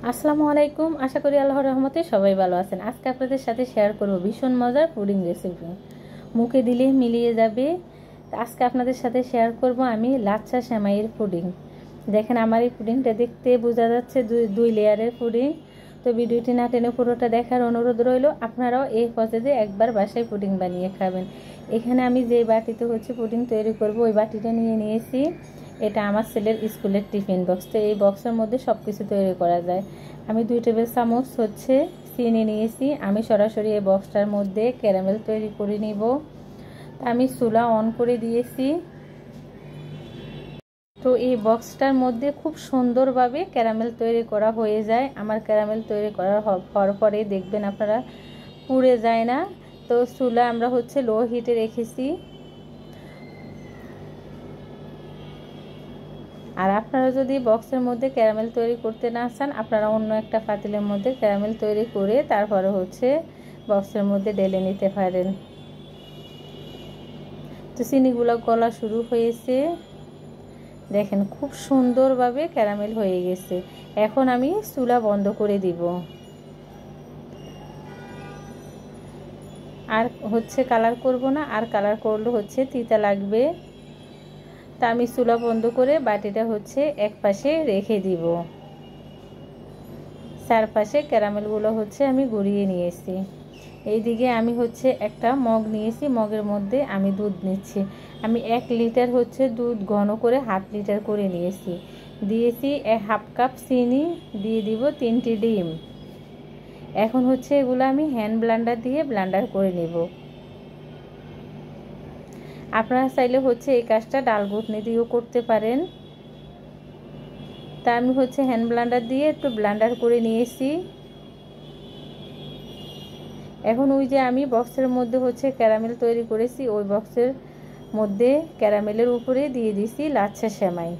আসসালামু আলাইকুম। আশা করি আল্লাহর রহমতে সবাই ভালো আছেন। আজকে আপনাদের সাথে শেয়ার করব ভীষণ মজার পুডিং রেসিপি, মুখে দিলে মিলিয়ে যাবে। আজকে আপনাদের সাথে শেয়ার করব আমি লাচ্ছা সেমাইয়ের পুডিং। দেখেন আমার এই পুডিংটা দেখতে বোঝা যাচ্ছে দুই লেয়ারের পুডিং। তো ভিডিওটি না টেনে পুরোটা দেখার অনুরোধ রইল। আপনারাও এই পদ্ধতিতে একবার বাসায় পুডিং বানিয়ে খাবেন। এখানে আমি যে বাটিতে পুডিং তৈরি করব ওই বাটিটা নিয়ে নিয়েছি। এটা আমার ছেলের স্কুলের টিফিন বক্স। তো এই বক্সের মধ্যে সব কিছু তৈরি করা যায়। আমি 2 টেবিল চামচ চিনি নিয়েছি। আমি সরাসরি এই বক্সটার মধ্যে ক্যারামেল তৈরি করে নিব। আমি চুলা অন করে দিয়েছি। তো এই বক্সটার মধ্যে খুব সুন্দরভাবে ক্যারামেল তৈরি করা হয়ে যায়। আমার ক্যারামেল তৈরি করা হওয়ার পরে দেখবেন আপনারা পুড়ে যায় না। তো চুলা আমরা লো হিটে রেখেছি। আর আপনারা যদি বক্সের মধ্যে ক্যারামেল তৈরি করতে না চান, আপনারা অন্য একটা পাতিলের মধ্যে ক্যারামেল তৈরি করে তারপরে বক্সের মধ্যে ঢেলে নিতে পারেন। তো চিনিগুলো গলা শুরু হয়েছে, দেখেন খুব সুন্দরভাবে ক্যারামেল হয়ে গেছে। এখন আমি চুলা বন্ধ করে দিব। আর কালার করব না, আর কালার করলে তিতা লাগবে। তা আমি চুলা বন্ধ করে বাটিটা এক পাশে রেখে দিব। চারপাশে ক্যারামেলগুলো আমি গুঁড়িয়ে নিয়েছি। এইদিকে আমি একটা মগ নিয়েছি, মগের মধ্যে আমি দুধ নিচ্ছি। আমি 1 লিটার দুধ ঘন করে 1/2 লিটার করে নিয়েছি। দিয়েছি 1/2 কাপ চিনি, দিয়ে দিব 3টি ডিম। এখন এগুলো আমি হ্যান্ড ব্লেন্ডার দিয়ে ব্লেন্ডার করে নেব। আপনারা চাইলে এই কাজটা ডাল ঘুটনি দিয়েও করতে পারেন। তা আমি হ্যান্ড ব্লেন্ডার দিয়ে একটু ব্লেন্ডার করে নিয়েছি। এখন ওই যে আমি বক্সের মধ্যে ক্যারামেল তৈরি করেছি, ওই বক্সের মধ্যে ক্যারামেলের উপরে দিয়ে দিছি লাচ্ছা সেমাই।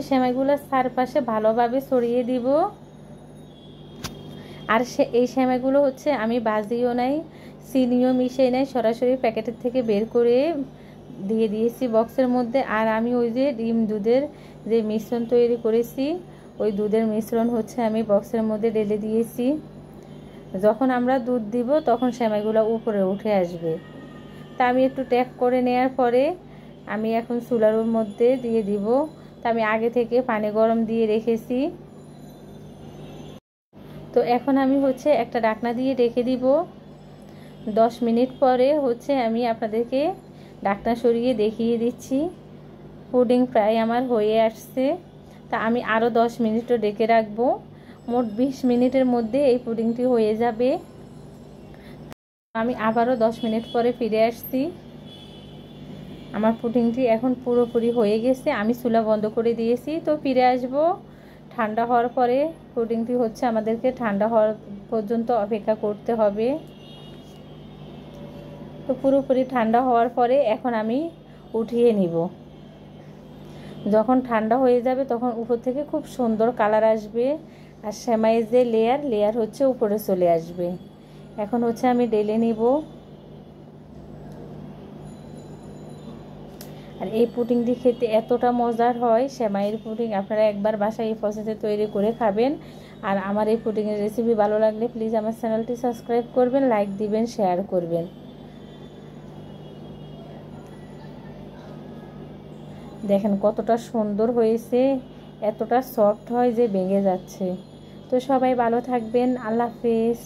সেমাইগুলো চারপাশে ভালোভাবে ছড়িয়ে দিব। আর এই সেমাইগুলো আমি ভাজিও নাই, চিনিও মিশিয়ে নাই, সরাসরি প্যাকেটের থেকে বের করে দিয়ে দিয়েছি বক্সের মধ্যে। আর আমি ওই যে ডিম দুধের যে মিশ্রণ তৈরি করেছি, ওই দুধের মিশ্রণ আমি বক্সের মধ্যে ঢেলে দিয়েছি। যখন আমরা দুধ দিব তখন সেমাইগুলো উপরে উঠে আসবে। তা আমি একটু ট্যাপ করে নেওয়ার পরে আমি এখন চুলার মধ্যে দিয়ে দিব। তা আমি আগে থেকে পানি গরম দিয়ে রেখেছি। তো এখন আমি একটা ঢাকনা দিয়ে রেখে দিব। 10 মিনিট পরে আমি আপনাদেরকে ঢাকনা সরিয়ে দেখিয়ে দিচ্ছি। পুডিং প্রায় আমার হয়ে আসছে। তা আমি আরও 10 মিনিটও ঢেকে রাখবো। মোট 20 মিনিটের মধ্যে এই পুডিংটি হয়ে যাবে। আমি আবারও 10 মিনিট পরে ফিরে আসছি। আমার পুডিংটি এখন পুরোপুরি হয়ে গেছে। আমি চুলা বন্ধ করে দিয়েছি। তো ফিরে আসব ঠান্ডা হওয়ার পরে। পুডিংটি আমাদেরকে ঠান্ডা হওয়ার পর্যন্ত অপেক্ষা করতে হবে। তো পুরোপুরি ঠান্ডা হওয়ার পরে এখন আমি উঠিয়ে নিব। যখন ঠান্ডা হয়ে যাবে তখন উপর থেকে খুব সুন্দর কালার আসবে, আর সেমাইয়ের যে লেয়ার উপরে চলে আসবে। এখন আমি ঢেলে নিব। আর এই পুডিংটি খেতে এতটা মজার হয়, সেমাইয়ের পুডিং। আপনারা একবার বাসায় এই প্রসেসে তৈরি করে খাবেন। আর আমার এই পুডিংয়ের রেসিপি ভালো লাগলে প্লিজ আমার চ্যানেলটি সাবস্ক্রাইব করবেন, লাইক দিবেন, শেয়ার করবেন। দেখেন কতটা সুন্দর হয়েছে, এতটা সফট হয় যে ভেঙে যাচ্ছে। তো সবাই ভালো থাকবেন। আল্লাহ হাফেজ।